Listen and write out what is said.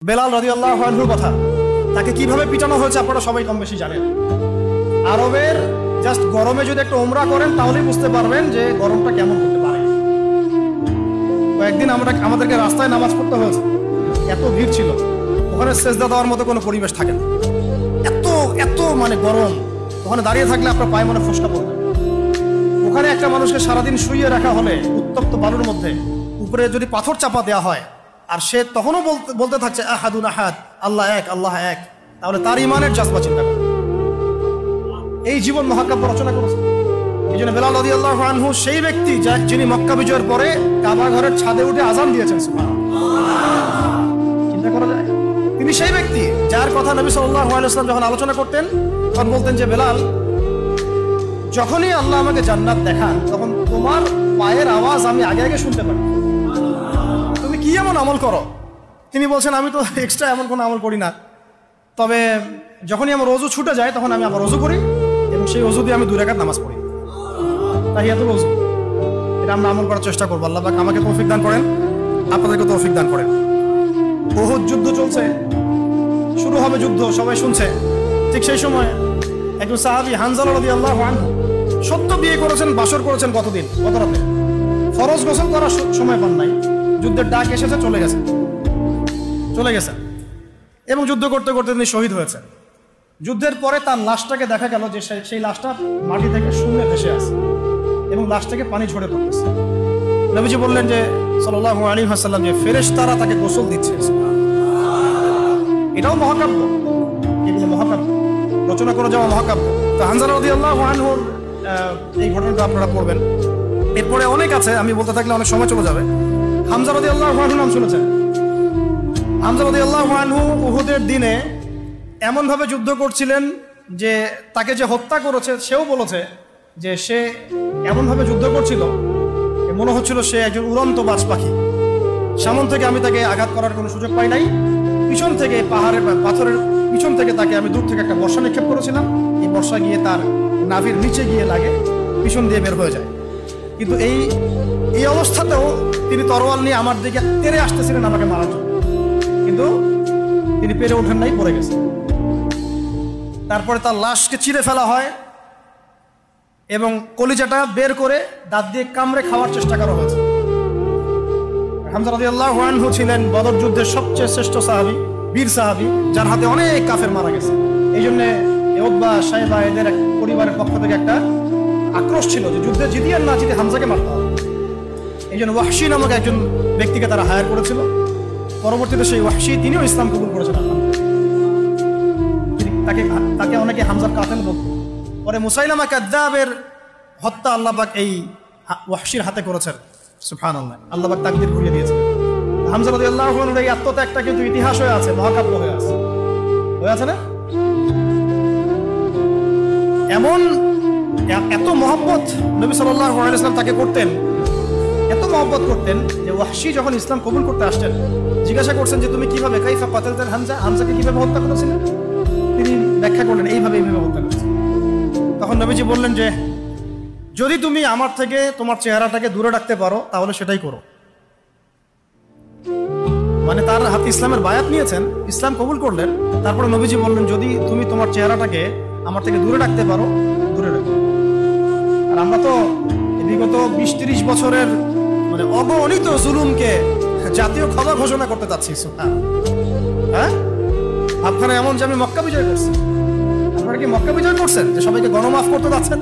বেলাল রাদিয়াল্লাহু আনহুর কথা, তাকে কিভাবে পিটানো হয়েছে আপনারা সবাই কম বেশি জানেন। আরবের জাস্ট গরমে যদি একটা ওমরা করেন তাহলেই বুঝতে পারবেন যে গরমটা কেমন হতে পারে। কয়েকদিন আমাদেরকে রাস্তায় নামাজ পড়তে হয়েছে, এত ভিড় ছিল, ওখানে সেজদা দেওয়ার মতো কোনো পরিবেশ থাকে না, এত এত মানে গরম। ওখানে দাঁড়িয়ে থাকলে আপনার পায়ে মনে ফোসকা পড়বে। ওখানে একটা মানুষকে সারাদিন শুইয়ে রাখা হলে উত্তপ্ত বালুর মধ্যে, উপরে যদি পাথর চাপা দেওয়া হয়, আর সে তখনও বলতে থাকছে আহাদুন আহাদ, আল্লাহ এক, আল্লাহ এক, তাহলে তার ইমানের জাজবা চিন্তা করে। এই জীবন মহাকাব্য রচনা করেছে। এই জন্য বেলাল রাদিয়াল্লাহু আনহু সেই ব্যক্তি যিনি মক্কা বিজয়ের পরে কাবা ঘরের ছাদে উঠে আযান দিয়েছেন। চিন্তা করা যায়, তিনি সেই ব্যক্তি যার কথা নবী সাল্লাল্লাহু আলাইহি ওয়াসাল্লাম যখন আলোচনা করতেন তখন বলতেন যে বেলাল, যখনই আল্লাহ আমাকে জান্নাত দেখান তখন তোমার পায়ের আওয়াজ আমি আগে আগে শুনতে পারি। তুমি কি এমন আমল করো? তিনি বলছেন, আমি তো এক্সট্রা এমন কোনো আমল করি না, তবে যখনই আমার ওযু ছুটে যায় তখন আমি আবার ওযু করি এবং সেই ওযু দিয়ে আমি 2 রাকাত নামাজ পড়ি, তাহিয়াতুল ওযু। এটা আমরা আমল করার চেষ্টা করবো। আল্লাহ পাক আমাকে তৌফিক দান করেন, আপনাদেরকে তৌফিক দান করেন। উহুদ যুদ্ধ চলছে, শুরু হবে যুদ্ধ, সবাই শুনছে। ঠিক সেই সময় একজন সাহাবী হানজালা রাদিয়াল্লাহু আনহু সত্য বিয়ে করেছেন, বাসর করেছেন গত রাতে, ফরজ গোসল করার সময় পান নাই, যুদ্ধের ডাক এসেছে, চলে গেছে এবং যুদ্ধ করতে করতে তিনি শহীদ হয়েছে। যুদ্ধের পরে তার লাশটাকে দেখা গেল যে সেই লাশটা মাটি থেকে শূন্যে ভেসে আছে এবং লাশ থেকে পানি ঝরে পড়তেছে। নবীজি বললেন যে সাল্লাল্লাহু আলাইহি ওয়াসাল্লাম, যে ফেরেশতারা তাকে গোসল দিচ্ছে। এটাও মহাকাব্য, এগুলো মহাকাব্য, রচনা করে যাওয়া মহাকাব্য। তো হানজালা রাদিয়াল্লাহু আনহুর এই ঘটনাটা আপনারা পড়বেন। এরপরে অনেক আছে, আমি বলতে থাকলে অনেক সময় চলে যাবে। হামজা রাদিয়াল্লাহু আনহু নাম শুনেছেন? হামজা রাদিয়াল্লাহু আনহু উহুদের দিনে এমনভাবে যুদ্ধ করছিলেন যে তাকে যে হত্যা করেছে সেও বলেছে যে সে এমনভাবে যুদ্ধ করছিল মনে হচ্ছিল সে একজন উড়ন্ত বাজ পাখি। সামন থেকে আমি তাকে আঘাত করার কোনো সুযোগ পাই নাই, পিছন থেকে পাথরের পিছন থেকে তাকে আমি দূর থেকে একটা বর্ষা নিক্ষেপ করেছিলাম, এই বর্ষা গিয়ে তার নাভির নিচে গিয়ে লাগে, পিছন দিয়ে বের হয়ে যায়। কিন্তু এই অবস্থাতেও তিনি তরোয়াল নিয়ে আমার দিকে তেড়ে আসতেছিলেন আমাকে মারার জন্য, কিন্তু তিনি পেরে ওঠেন নাই, পড়ে গেছে। তারপরে তার লাশকে চিরে ফেলা হয় এবং কলিজাটা বের করে দাঁত দিয়ে কামড়ে খাওয়ার চেষ্টা করা হয়েছে। হামজা রাদিয়াল্লাহু আনহু ছিলেন বদর যুদ্ধের সবচেয়ে শ্রেষ্ঠ সাহাবী, বীর সাহাবী, যার হাতে অনেক কাফের মারা গেছে। এই জন্য উতবা, শাইবা এদের পরিবারের পক্ষ থেকে একটা আক্রোশ ছিল যে যুদ্ধে জিতি আর না জিতে হামজাকে মারতে হবে। এই জন্য ওয়াহশী নামক একজন ব্যক্তিকে তারা হায়ার করেছিল। পরবর্তীতে সেই ওয়াহশী তিনিও ইসলাম কবুল করেছেন। তাকে অনেকে হামজার কাতেল বলতো। পরে মুসাইলামা কাযযাবের হত্যা আল্লাহ পাক এই ওয়াহশীর হাতে করেছেন। সুবহানাল্লাহ, আল্লাহ পাক তাকদীর ঘুরিয়ে দিয়েছেন। হামজা রাদিয়াল্লাহু আনহুর এই আত্মত্যাগটা কিন্তু ইতিহাস হয়ে আছে, মহাকাব্য হয়ে আছে না? এমন এত মহব্বত নবী সাল্লাল্লাহু আলাইহি ওয়াসাল্লাম তাকে করতেন, এত মহব্বত করতেন যে ওয়াহশী যখন ইসলাম কবুল করতে আসছেন জিজ্ঞাসা করছেন যে তুমি কিভাবে, কাইফা কাতালতাল হামজা, হামজাকে কিভাবে হত্যা করেছিলেন? তিনি ব্যাখ্যা করলেন এইভাবে হত্যা করেছেন। তখন নবীজি বললেন যে যদি তুমি আমার থেকে তোমার চেহারাটাকে দূরে রাখতে পারো তাহলে সেটাই করো। মানে তার হাতে ইসলামের বায়াত নিয়েছেন, ইসলাম কবুল করলেন, তারপরে নবীজি বললেন যদি তুমি তোমার চেহারাটাকে আমার থেকে দূরে রাখতে পারো, দূরে রাখো। আর আমরা তো বিগত 20-30 বছরের মানে অগণিত জুলুমকে জাতীয় ক্ষমা ঘোষণা করতে চাচ্ছি। হ্যাঁ, আপনারা এমন যে আমি মক্কা বিজয় করছি, আপনারা কি মক্কা বিজয় করছেন যে সবাইকে গণমাফ করতে যাচ্ছেন?